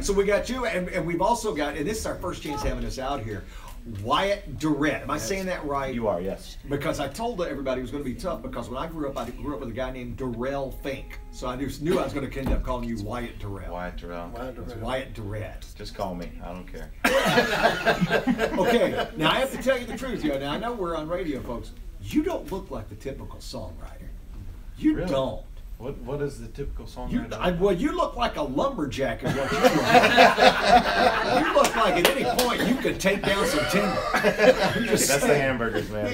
So we got you, and we've also got, and this is our first chance having us out here, Wyatt Durrett. Am I saying that right? You are, yes. Because I told everybody it was going to be tough, because when I grew up with a guy named Durrell Fink. So I just knew I was going to end up calling you Wyatt Durrell. Wyatt Durrell. Wyatt Durrett. Just call me. I don't care. Okay, now I have to tell you the truth, yo. Now I know we're on radio, folks. You don't look like the typical songwriter. You Really? don't. What is the typical songwriter? Well, you look like a lumberjack is what you look like. You look like at any point you could take down some timber. That's the hamburgers, man.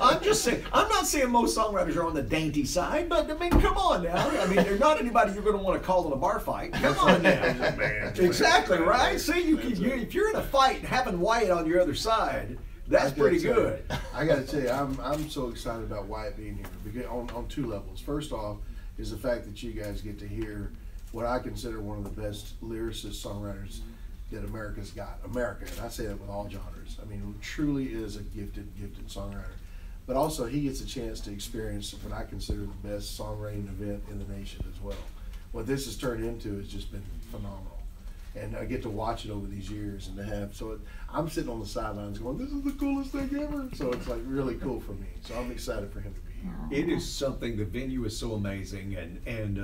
I'm just saying. I'm not saying most songwriters are on the dainty side, but I mean, come on now. I mean, they're not anybody you're going to want to call in a bar fight. Come on now. Exactly right. See, if you're in a fight having Wyatt on your other side, that's pretty good. I got to tell you, I'm so excited about Wyatt being here because on two levels. First off is the fact that you guys get to hear what I consider one of the best lyricists, songwriters that America's got. America, and I say that with all genres. I mean, truly is a gifted songwriter. But also, he gets a chance to experience what I consider the best songwriting event in the nation as well. What this has turned into has just been phenomenal. And I get to watch it over these years, and to have I'm sitting on the sidelines going, "This is the coolest thing ever." So it's like really cool for me. So I'm excited for him to be here. It is something. The venue is so amazing, and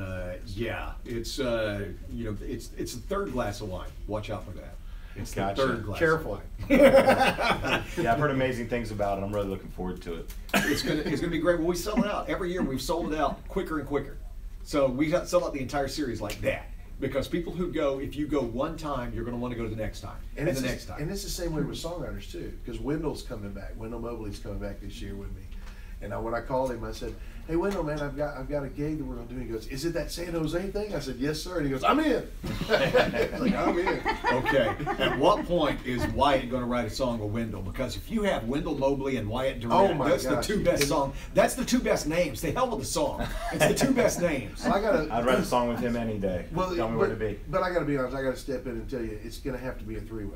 yeah, it's it's the third glass of wine. Watch out for that. It's Gotcha. the third glass. Careful. Of wine. Yeah, I've heard amazing things about it. I'm really looking forward to it. It's gonna be great. Well, we sell it out every year. We've sold it out quicker and quicker. So we sell out the entire series like that. Because people who go, if you go one time, you're going to want to go the next time, and the next time. And it's the same way with songwriters too, because Wendell's coming back. Wendell Mobley's coming back this year with me. And when I called him, I said, "Hey Wendell, man, I've got a gig that we're going to do." He goes, "Is it that San Jose thing?" I said, "Yes, sir." And he goes, "I'm in." I was like, "I'm in." Okay. At what point is Wyatt going to write a song with Wendell? Because if you have Wendell Mobley and Wyatt Durrett, that's the two best songs. That's the two best names. The hell with the song. It's the two best names. Well, I'd write a song with him any day. Well, Tell me where to be. But I got to be honest. I got to step in and tell you, it's going to have to be a three-way.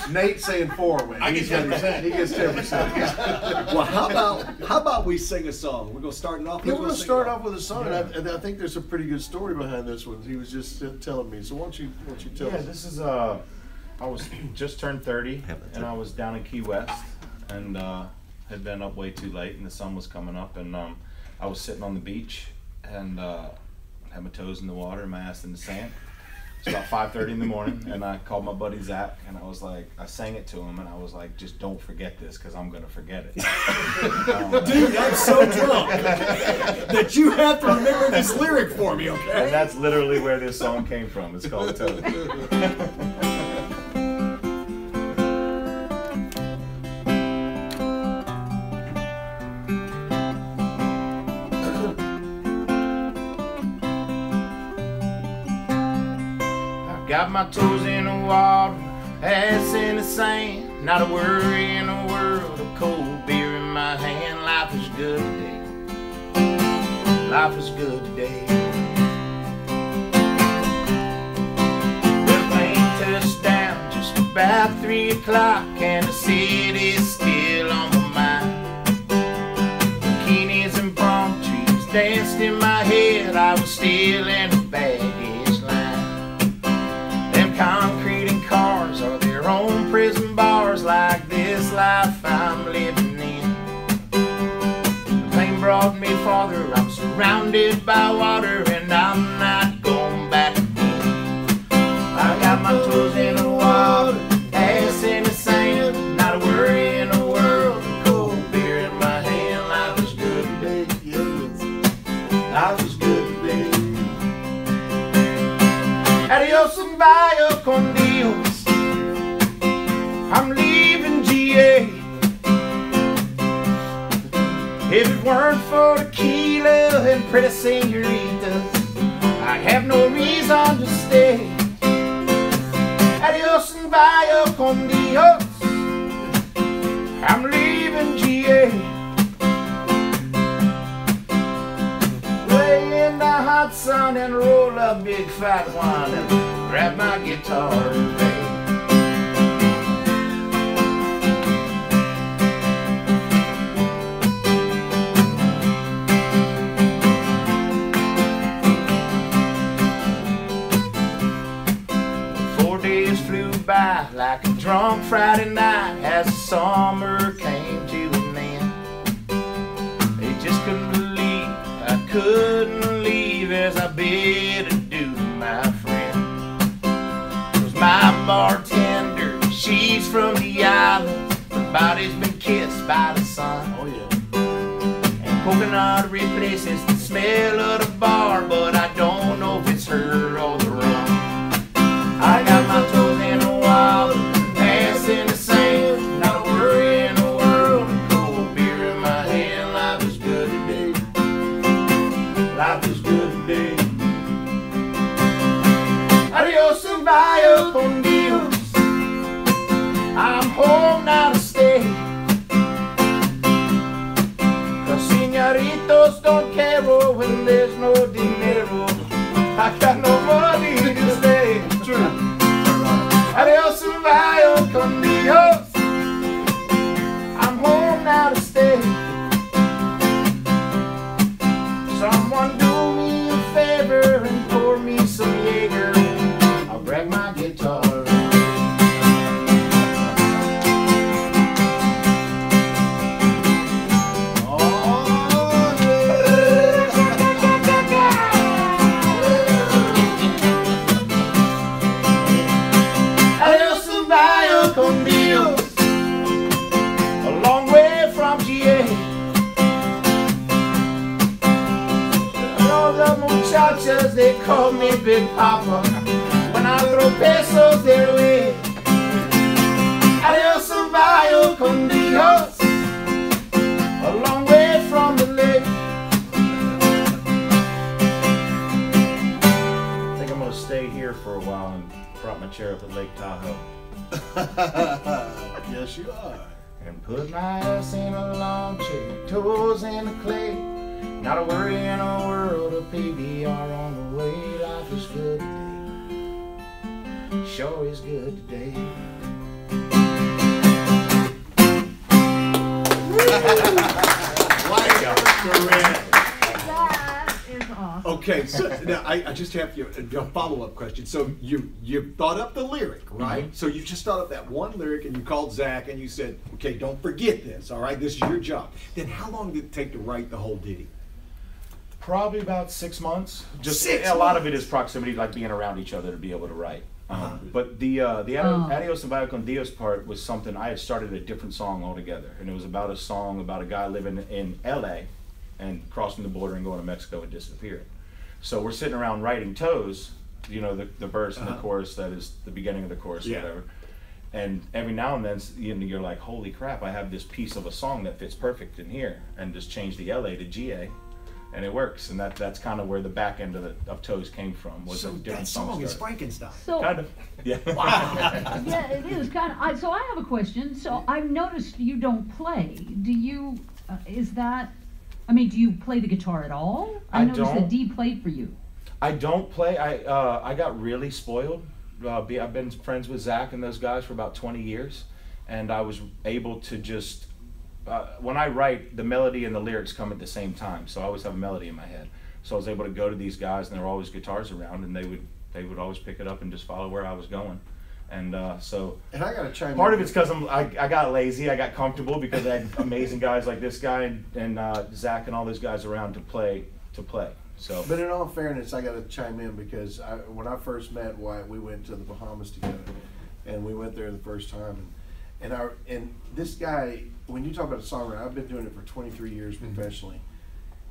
Nate's saying four-way. I get 10%. He gets 10%. Well, how about we sing a song? We're going to start it off. Yeah, we're going to start off with a song, and I think there's a pretty good story behind this one. He was just telling me. So why don't you tell us? Yeah, this is I was just turned 30, and I was down in Key West, and had been up way too late, and the sun was coming up, and I was sitting on the beach, and had my toes in the water, my ass in the sand. It's about 5:30 in the morning, and I called my buddy Zach, and I was like, I sang it to him, and I was like, just don't forget this, because I'm going to forget it. Dude, I'm so drunk that you have to remember this lyric for me, okay? And that's literally where this song came from. It's called Toad. Got my toes in the water, ass in the sand. Not a worry in the world, a cold beer in my hand. Life is good today. Life is good today. The plane touched down just about 3 o'clock, and the city's still on my mind. Bikinis and palm trees danced in my head. I was still in the baggage line. Concrete and cars are their own prison bars, like this life I'm living in. The plane brought me farther, I'm surrounded by water, and I'm not going back again. I got my toes in the water, ass in the sand, not a worry in the world, a cold beer in my hand. Life is good today, life is good today. Adios and vaya con Dios. I'm leaving GA. If it weren't for tequila and pretty senoritas, I have no reason to stay. Adios and vaya con Dios. I'm leaving GA. Lay in the hot sun and roll a big fat one and grab my guitar and play. like a drunk Friday night as the summer came to an end. They just couldn't believe I couldn't leave as I bid adieu to my friend. 'Cause my bartender, she's from the island, her body's been kissed by the sun. Oh yeah. And coconut replaces the smell of the bar, but I don't know if it's her or the rum. I got my toes in the water, ass in the sand, not a worry in the world, cold beer in my hand. Life is good today. Life is good today. Adios and vaya con Dios. I'm home now to stay. 'Cause señoritos don't care when there's no dinero. I got no money to stay. Adios and vaya con Dios. I'm home now to stay. Someone do me a favor and pour me some Jaeger. I'll grab my guitar. Con Dios, a long way from GA. All the muchachas, they call me Big Papa when I throw pesos their way. Adios and vaya con Dios, a long way from the lake. I think I'm gonna stay here for a while and prop my chair up at Lake Tahoe. Yes, you are. And put my ass in a lawn chair, toes in the clay. Not a worry in the world, a PBR on the way. Life is good today. Sure is good today. Okay, so now I just have a follow-up question. So you thought up the lyric, right? Mm-hmm. So you just thought up that one lyric and you called Zach and you said, okay, don't forget this, all right? This is your job. Then how long did it take to write the whole ditty? Probably about 6 months. Just 6 a lot months? of it is proximity, like being around each other to be able to write. But the Adios and Vaya con Dios part was something I had started a different song altogether, and it was about a song about a guy living in LA and crossing the border and going to Mexico and disappearing. So we're sitting around writing Toes, you know, the verse and the chorus that is the beginning of the chorus or whatever. And every now and then, you're like, holy crap, I have this piece of a song that fits perfect in here, and just change the LA to GA. And it works, and that's kind of where the back end of Toes came from. Was So a different that song is start. Frankenstein. So, Kind of, yeah. Wow. yeah, it is kind of. So I have a question. So I've noticed you don't play. Do you? Is that? I mean, do you play the guitar at all? I noticed don't. that Dee played for you. I don't play. I got really spoiled. I've been friends with Zach and those guys for about 20 years, and I was able to just. When I write, the melody and the lyrics come at the same time, so I always have a melody in my head. So I was able to go to these guys, and there were always guitars around, and they would always pick it up and just follow where I was going. And so And I got to chime in. part of it's because I got lazy, I got comfortable because I had amazing guys like this guy and Zach and all those guys around to play. So. But in all fairness, I got to chime in because when I first met Wyatt, we went to the Bahamas together, and we went there the first time. And this guy, when you talk about a songwriter, I've been doing it for 23 years professionally.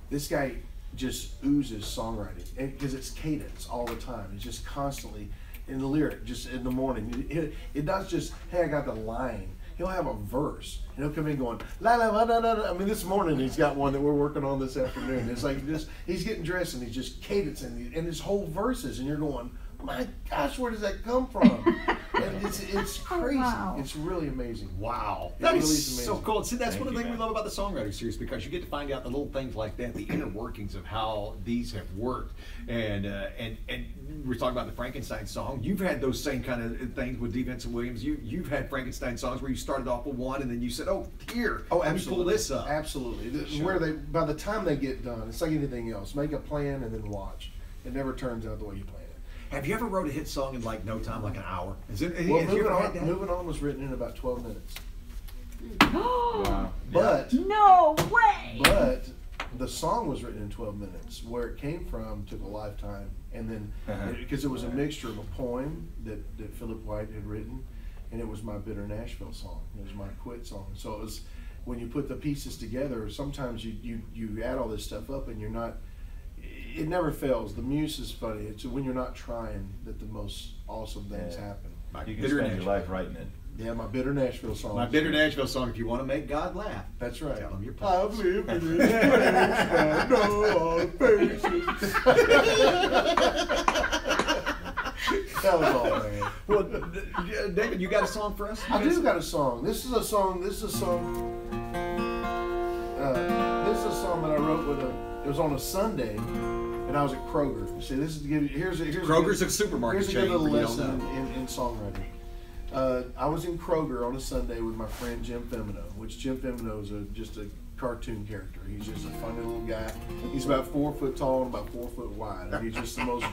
This guy just oozes songwriting because it's cadence all the time. It's just constantly in the lyric, just in the morning. It not just, hey, I got the line. He'll have a verse, and he'll come in going, la la la la la. I mean, this morning he's got one that we're working on this afternoon. It's like this, he's getting dressed and he's just cadencing, and his whole verses, and you're going, my gosh, where does that come from? And it's crazy. Wow. It's really amazing. Wow. It That really is is amazing. so cool. See, that's Thank one of the you, things we man. love about the Songwriter Series, because you get to find out the little things like that, the inner workings of how these have worked. And we're talking about the Frankenstein song. You've had those same kind of things with D. Vincent Williams. You've had Frankenstein songs where you started off with one and then you said, oh, here, let me pull this up. Absolutely. Sure. Where by the time they get done, it's like anything else. Make a plan and then watch. It never turns out the way you plan it. Have you ever wrote a hit song in like no time, like an hour? Is it? Well, have you ever had that? Moving On was written in about 12 minutes. Wow. But No way! But the song was written in 12 minutes. Where it came from took a lifetime. And then, because it was a mixture of a poem that Philip White had written, and it was my Bitter Nashville song. It was my Quit song. So it was, when you put the pieces together, sometimes you add all this stuff up and you're not, it never fails. The muse is funny. It's when you're not trying that the most awesome things happen. You can spend your life writing it. Yeah, my Bitter Nashville song. My Bitter Nashville song, if you want to make God laugh. That's right. Tell him your I've plans. lived in this place, I know all the faces. That was all, man. Well, David, you got a song for us? I do got a song. This is a song that I wrote it was on a Sunday, and I was at Kroger. See, this is to give you, here's Kroger's a supermarket here's a chain, good little for you don't lesson know. in songwriting. I was in Kroger on a Sunday with my friend Jim Femino, which Jim Femino is just a cartoon character. He's just a funny little guy. He's about 4 foot tall and about 4 foot wide. And he's just the most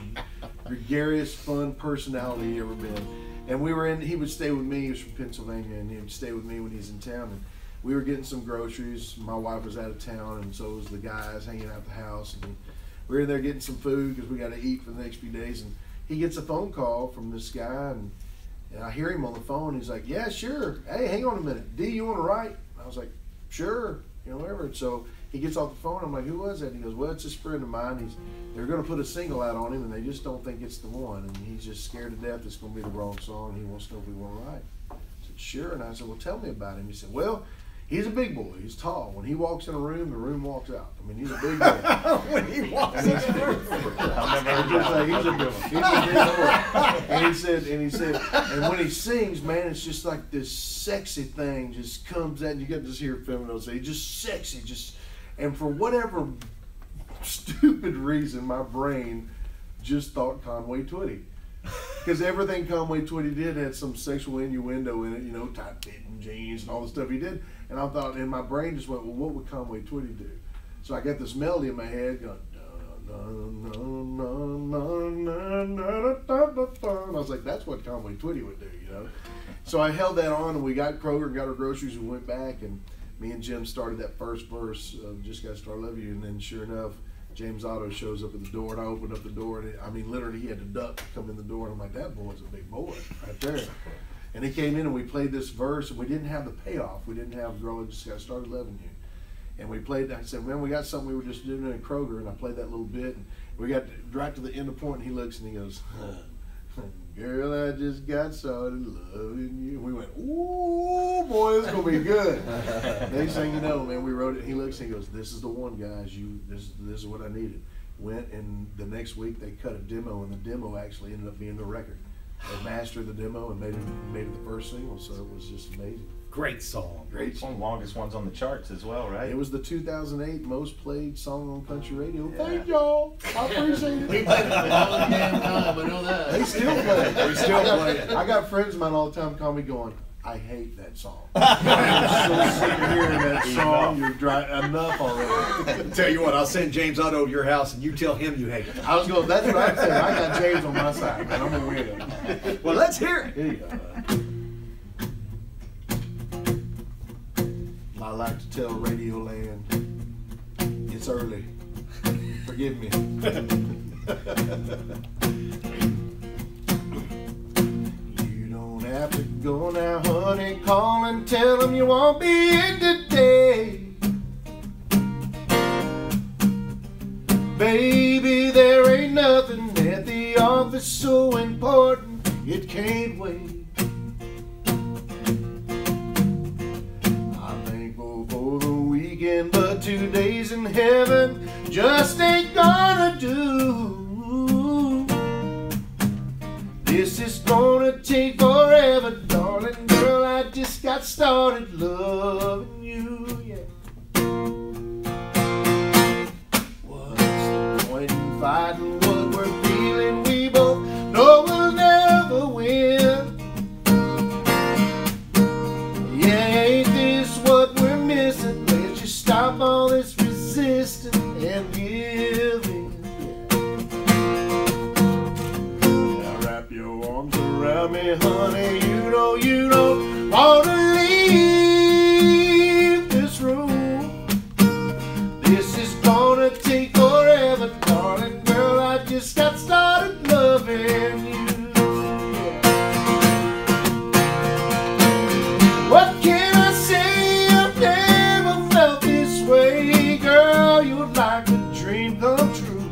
gregarious, fun personality he ever been. And he would stay with me. He was from Pennsylvania, and he would stay with me when he's in town. And we were getting some groceries. My wife was out of town, and so was the guys hanging out at the house. And we were in there getting some food because we got to eat for the next few days. And he gets a phone call from this guy, and I hear him on the phone. He's like, "Yeah, sure. Hey, hang on a minute. D, you want to write?" And I was like, "Sure." Whatever. And so he gets off the phone. I'm like, "Who was that?" And he goes, "Well, it's a friend of mine. They're going to put a single out on him, and they just don't think it's the one. And he's just scared to death it's going to be the wrong song. He wants to know if we want to write." I said, "Sure." And I said, "Well, tell me about him." He said, "Well, he's a big boy. He's tall. When he walks in a room, the room walks out. I mean, he's a big boy." When he walks in the room. He's a big boy. And he said, and when he sings, man, it's just like this sexy thing just comes out, and you get to hear Femino say, just sexy, and for whatever stupid reason, my brain just thought Conway Twitty. Because everything Conway Twitty did had some sexual innuendo in it, tight fitting jeans and all the stuff he did. And I thought, and my brain just went, well, what would Conway Twitty do? So I got this melody in my head going, and I was like, that's what Conway Twitty would do, So I held that on, and we got Kroger, got our groceries, and went back, and me and Jim started that first verse of Just Gotta Start Loving You, and then sure enough, James Otto shows up at the door, and I opened up the door, and literally he had to duck to come in the door, and I'm like, that boy's a big boy right there. And he came in, and we played this verse, and we didn't have the payoff. We didn't have Girl, I Just Gotta Start Loving You. And we played that. I said, man, we got something we were just doing in Kroger, and I played that little bit, and we got right to the end of the point, and he looks and he goes, girl, I just got started loving you. We went, ooh, boy, this is gonna be good. Next thing you know, man, we wrote it. He looks and he goes, this is the one, guys. This is what I needed. Went, and the next week they cut a demo, and the demo actually ended up being the record. They mastered the demo and made it the first single, so it was just amazing. Great song. Great It's one song. of the longest ones on the charts as well, right? It was the 2008 most played song on country radio. Yeah. Thank y'all. I appreciate it. We played it a long damn time, I know that. They still play it. They still play it. I got friends of mine all the time call me going, I hate that song. I'm so sick of hearing that song. You're dry enough already. Tell you what, I'll send James Otto to your house, and you tell him you hate it. I was going, that's what I said. I got James on my side, man. I'm going to win it. Well, let's hear it. Here you go. I like to tell Radio Land, it's early. Forgive me. You don't have to go now, honey. Call and tell them you won't be in today. Baby, there ain't nothing at the office so important it can't wait. But 2 days in heaven just ain't gonna do. This is gonna take forever, darling girl. I just got started loving you, yeah. What's the point in fighting what we're feeling? We both know we'll never win. Yeah, ain't this what we're missing? Stop all this resistance and give in. around me, honey. You know you don't wanna leave this room. This is gonna take forever, darling girl. I just got started loving you. What can I say? I've never felt this way, girl. You're like a dream come true.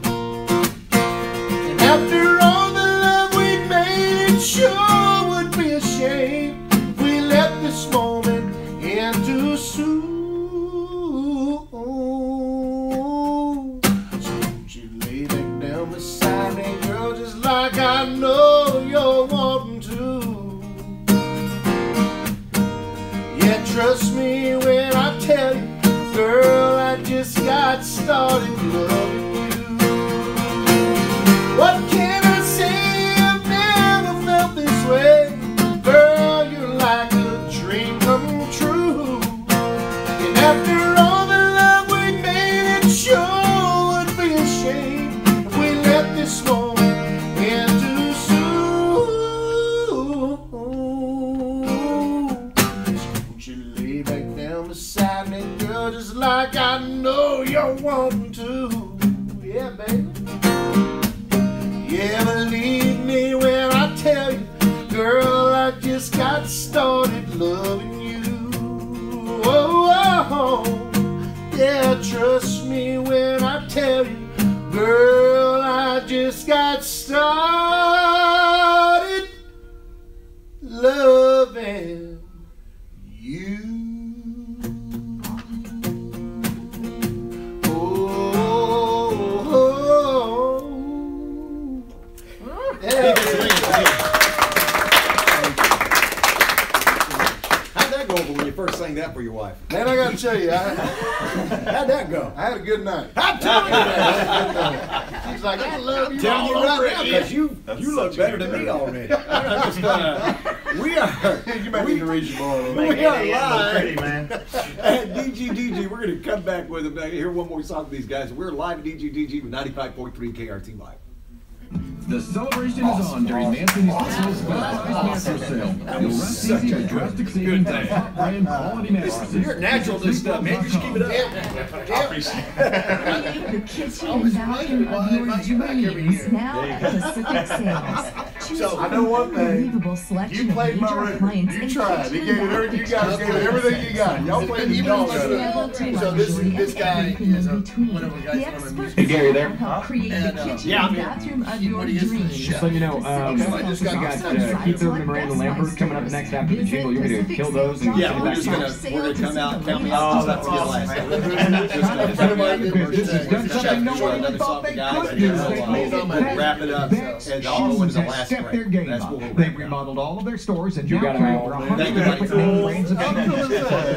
And after all the love we made, it sure would be a shame if we let this moment end too soon. So won't you lay back down beside me, girl, just like I know you're wanting to. Yeah, trust me when I tell you, girl, I just got started loving you. What can I say? I've never felt this way. Girl, you're like a dream come true. And after all the love we made, it sure would be a shame if we let this moment end too soon. Won't you lay back down beside me, girl, just like I know you're wanting to. Yeah, baby. Yeah, believe me when I tell you, girl, I just got started loving you. Oh, oh, yeah, trust me when I tell you, girl, I just got started loving you. How'd that go over when you first sang that for your wife? Man, I gotta tell you, How'd that go? I had a good night. I'm telling you She's like, I love you telling you all right over now, again. because you look better than me already. We are You might need to raise your bar a little bit. we are live Pretty, man. at DGDG. We're going to come back with them. Hear one more song from these guys. We're live at DGDG with 95.3 KRTY. The celebration is on during Anthony's Special's Master Sale. You'll rest easy with drastic savings on top brand quality mattresses. You're natural at this stuff, man. You just keep it up. The kitchen and bathroom of your dreams now at Pacific Sales. Choose So, I know one thing. unbelievable selection You played of my major record. appliances You and tried. kitchen You gave it and everything. You guys gave it everything you got. Y'all played the dog out of it. So this guy is Hey, Gary, there? create the kitchen yeah, I'm and here. bathroom of your dreams. Just so you know, we got Keith Urban and Miranda Lambert coming up next after the jingle. You're going to kill those and Yeah, send we're it just back gonna to come out and count me out. Stuff to get last. This has done something no one even thought they could do. They've made it better. Wrap it up. Beck's And all of Shoes the has last stepped their break. game That's up. what we'll They've wrap remodeled all of their stores and You now got 'em carry all. over Thank 100 you, different buddy. name brands of shoes.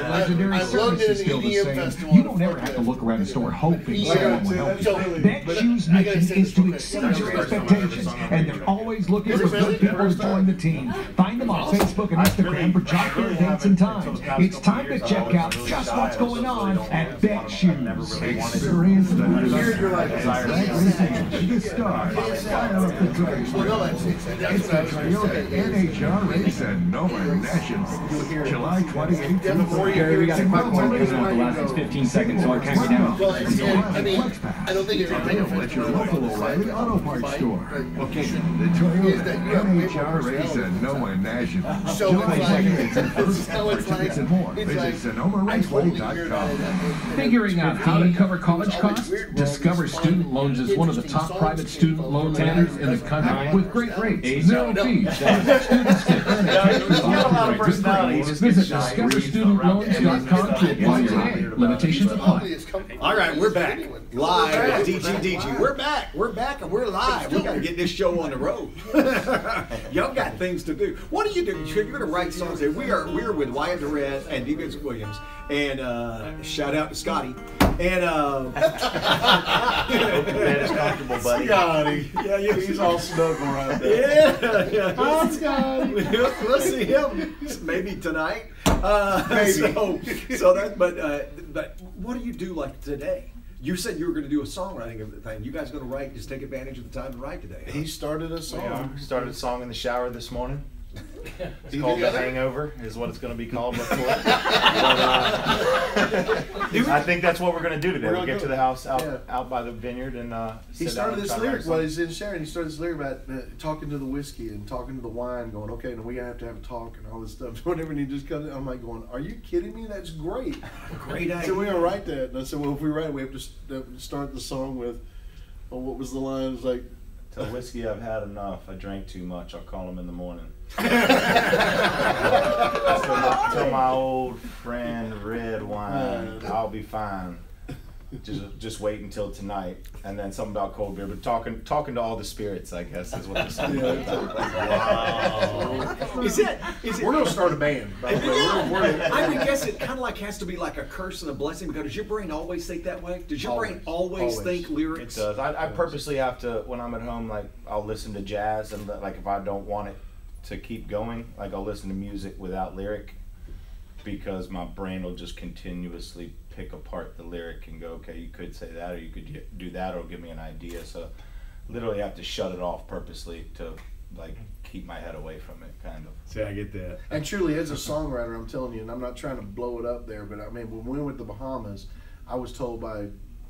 Legendary I loved service it is in still the EDM same. festival You in don't ever have to Fort look around the store hoping Yeah, someone will help so- you. Beck Shoes' mission is to exceed your expectations, and they're always looking for good people to join the team. Find them on Facebook and Instagram for job fair dates and times. It's time to check out just what's going on at Beck Shoes. Experience the You're like, biggest star. Fire up the train. It's the Toyota NHR race at Noma National. July 28th. Gary, we got a quick one coming up the last 15 seconds, so I'll count you down. well, it's, I mean, I don't think it's going to make a At your local O'Reilly Auto Parts store. Okay. The Toyota NHR race at Noma National. So July it's like, 28th and so it's like, tickets and more. it's Visit like, I SonomaRaceway.com. totally heard Figuring out how to cover college costs? Discover Student Loans is one of the top private student loan lenders in the country with great rates, zero fees. Students can earn Visit discoverstudentloans.com to apply today. Limitations apply. All right, we're back live at DGDG. We're back, and we're live. We got to get this show on the road. Y'all got things to do. What do? You're going to write songs. We're with Wyatt Durant and D. Vincent Williams, and shout out to Scotty. And That is comfortable, buddy. Scotty. yeah, He's all snuggle right there. yeah. Hi, Scotty. We'll see him maybe tonight. Maybe. So that, but what do you do like today? You said you were going to do a songwriting thing. You guys going to write? Just take advantage of the time to write today. Huh? He started a song. We started a song in the shower this morning. It's called The Hangover, is what it's going to be called before. But, I think that's what we're going to do today. We'll get to the house out by the vineyard and he started this lyric while he's in Sharon. He started this lyric about talking to the whiskey and talking to the wine, going, okay, and we have to have a talk and all this stuff. Whatever, and he just comes in, I'm like going, are you kidding me? That's great. Great idea. So we're going to write that. And I said, well, if we write it, we have to start the song with, well, what was the line? It's like, tell whiskey I've had enough. I drank too much. I'll call him in the morning. Tell my old friend red wine, I'll be fine. Just wait until tonight, and then something about cold beer. But talking to all the spirits, I guess, is what the song is. Wow. Is it? We're gonna start a band. By the way. I would guess it kind of like has to be like a curse and a blessing, because does your brain always think that way? Does your brain always think lyrics? It does. I purposely have to, when I'm at home, like I'll listen to jazz, and like if I don't want it to keep going, like I'll listen to music without lyric, because my brain will just continuously pick apart the lyric and go, okay, you could say that, or you could do that, or give me an idea. So literally I have to shut it off purposely to like keep my head away from it, kind of. See, I get that. And truly, as a songwriter, I'm telling you, and I'm not trying to blow it up there, but I mean, when we went to the Bahamas, I was told by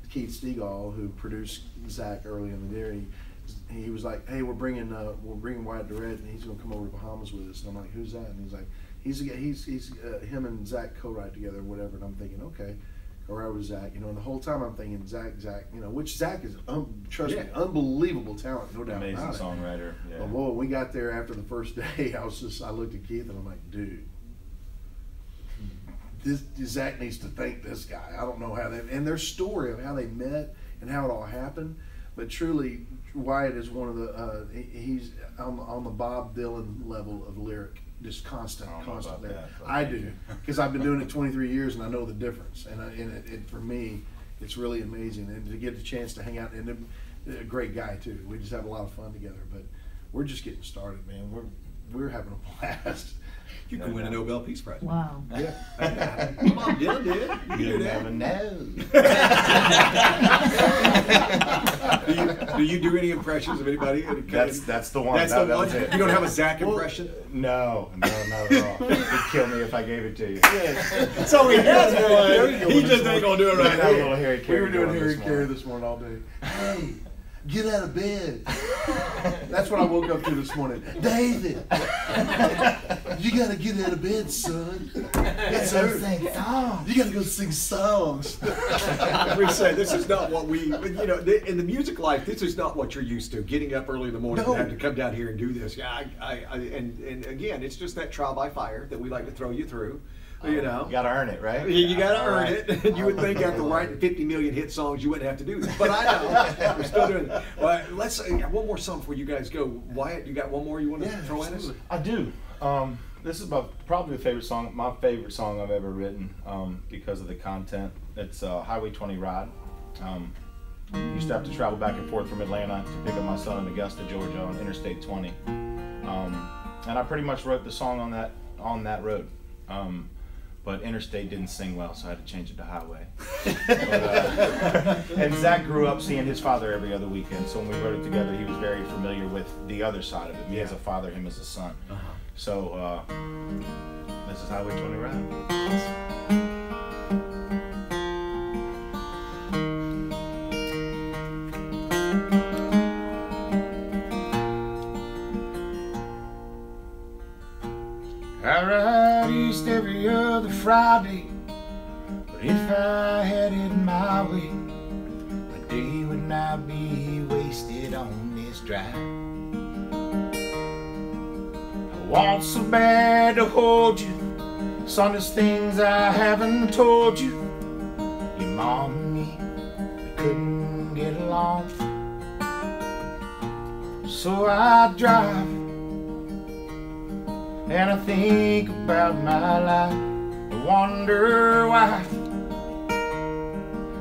Keith Stegall, who produced Zach early in the year, he was like, hey, we're bringing Wyatt Durrett, and he's going to come over to Bahamas with us. And I'm like, who's that? And he's like, he's him and Zach co-write together or whatever. And I'm thinking, okay, co-write with Zach, you know. And the whole time I'm thinking Zach, you know, which Zach is, trust me, unbelievable talent, no doubt Amazing about it. songwriter. Yeah. But boy, when we got there after the first day, I looked at Keith and I'm like, dude, Zach needs to thank this guy. I don't know how and their story of how they met and how it all happened. But truly, Wyatt is one of the, he's on the Bob Dylan level of lyric, just constant lyric. I do, because I've been doing it 23 years and I know the difference. And for me, it's really amazing. And to get the chance to hang out, and a great guy too. We just have a lot of fun together. But we're just getting started, man. We're having a blast. You could win a Nobel Peace Prize. Wow. Yeah. Come on, Dylan did. You never know. Do you do any impressions of anybody? That's the one. That's the one. You don't have a Zach impression? No, not at all. It'd kill me if I gave it to you. That's all he has. He just ain't gonna do it right now. We were doing Harry Carey this morning all day. Hey, get out of bed. That's what I woke up to this morning. David, you gotta get out of bed, son. It's early. You gotta go sing songs. We say this is not what we, you know, in the music life, this is not what you're used to. Getting up early in the morning and having to come down here and do this. Yeah, and again, it's just that trial by fire that we like to throw you through. You know, you gotta earn it, right? You gotta earn it. And you would think after writing 50 million hit songs, you wouldn't have to do this. But I know we're still doing it. Well, let's one more song before you guys go. Wyatt, you got one more you want to throw at us? I do. This is probably my favorite song I've ever written, because of the content. It's Highway 20 Ride. Used to have to travel back and forth from Atlanta to pick up my son in Augusta, Georgia, on Interstate 20. And I pretty much wrote the song on that road. But Interstate didn't sing well, so I had to change it to Highway. And Zach grew up seeing his father every other weekend, so when we wrote it together, he was very familiar with the other side of it, me as a father, him as a son. So this is Highway 20 Ride. I ride east every other Friday, but if I had it my way, my day would not be wasted on this drive. I want so bad to hold you, son, there's things I haven't told you. Your mom and me, we couldn't get along, so I drive. And I think about my life, I wonder why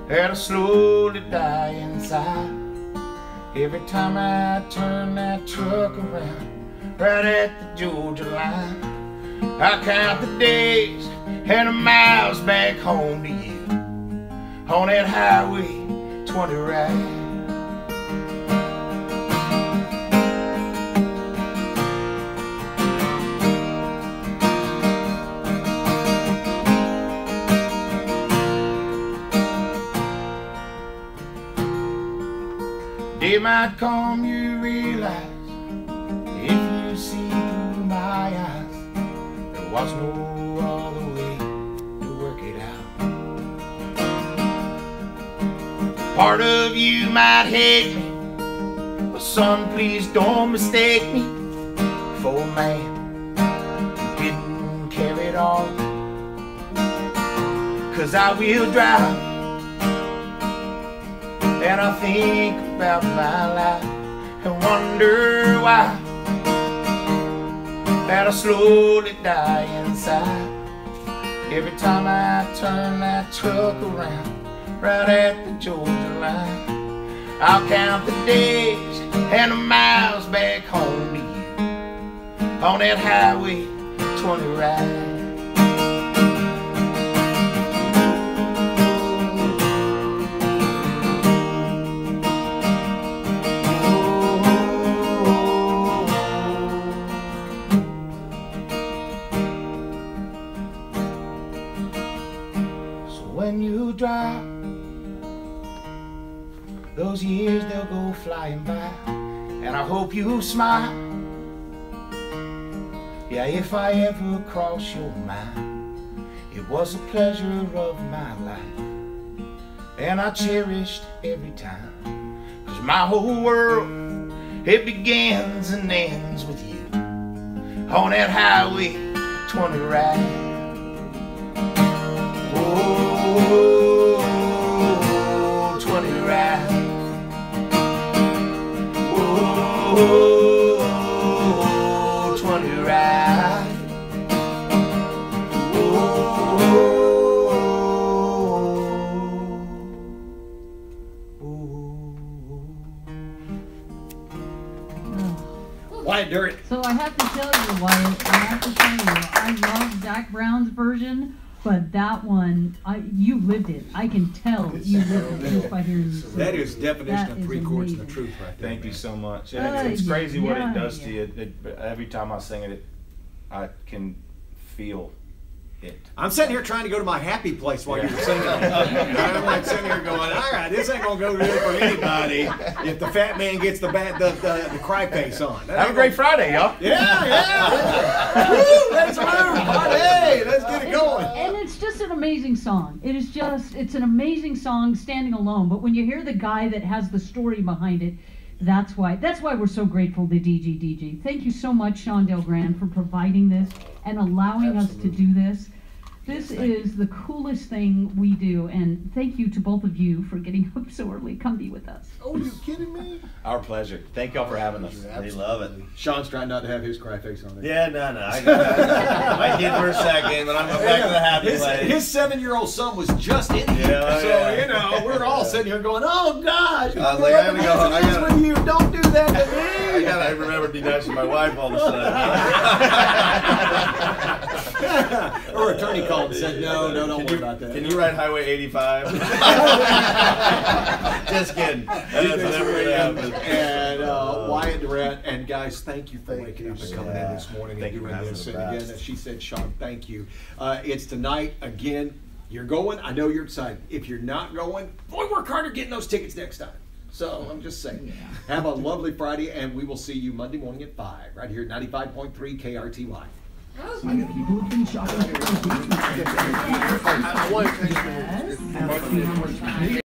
that I slowly die inside. Every time I turn that truck around, right at the Georgia line, I count the days and the miles back home to you, on that highway 20 right. Day might come, you realize, if you see through my eyes, there was no other way to work it out. Part of you might hate me, but son, please don't mistake me for a man who didn't care it all. 'Cause I will drive, and I think about my life and wonder why that I slowly die inside. Every time I turn that truck around right at the Georgia line, I'll count the days and the miles back home to you on that highway 20 ride. When you drive, those years they'll go flying by, and I hope you smile. Yeah, if I ever cross your mind, it was a pleasure of my life, and I cherished every time. 'Cause my whole world, it begins and ends with you on that highway 20 ride. Oh, 20 ride. Oh, 20 ride. Wyatt Durrett. So I have to tell you, Wyatt, I have to tell you, I love Zach Brown's version, but that one, you lived it. I can tell you lived it just by hearing you sing. That is definition of That three is chords of the amazing. truth right there. Thank you so much. Oh, And it's crazy what yeah, it does yeah. to you. Every time I sing it, I can feel it. I'm sitting here trying to go to my happy place while you were singing. I'm like sitting here going, all right, this ain't gonna go good for anybody if the fat man gets the cry face on. That Have a ain't great Friday, y'all. Yeah. Woo, let's move. Party. Let's get it going. And it's just an amazing song. It is just, it's an amazing song standing alone. But when you hear the guy that has the story behind it, that's why we're so grateful to DGDG. Thank you so much, Sean Del Gran, for providing this and allowing us to do this. This is the coolest thing we do, and thank you to both of you for getting up so early. Come be with us. Oh, you kidding me? Our pleasure. Thank y'all for having us. They love it. Sean's trying not to have his cry face on it. Yeah, no. I did for a second, but I'm back to the happy place. His 7-year-old son was just in here, Yeah, so yeah. you know we're all sitting here going, "Oh gosh, I was like, I gotta go. I gotta- with you. Don't do that to I me." gotta remember to be nice to my wife all of a sudden. Our attorney called and said, "No, don't worry about that." Can you ride Highway 85? Just kidding. That's never gonna happen. And Wyatt Durrett, and guys, thank you for waking up and coming in Yeah. this morning Thank and you for doing having this. us, And the again, best. as she said, Sean, thank you. It's tonight again. You're going. I know you're excited. If you're not going, boy, work harder getting those tickets next time. So I'm just saying. Have a lovely Friday, and we will see you Monday morning at 5 right here at 95.3 KRTY. Many people have been shocked. I want to thank you. Yes.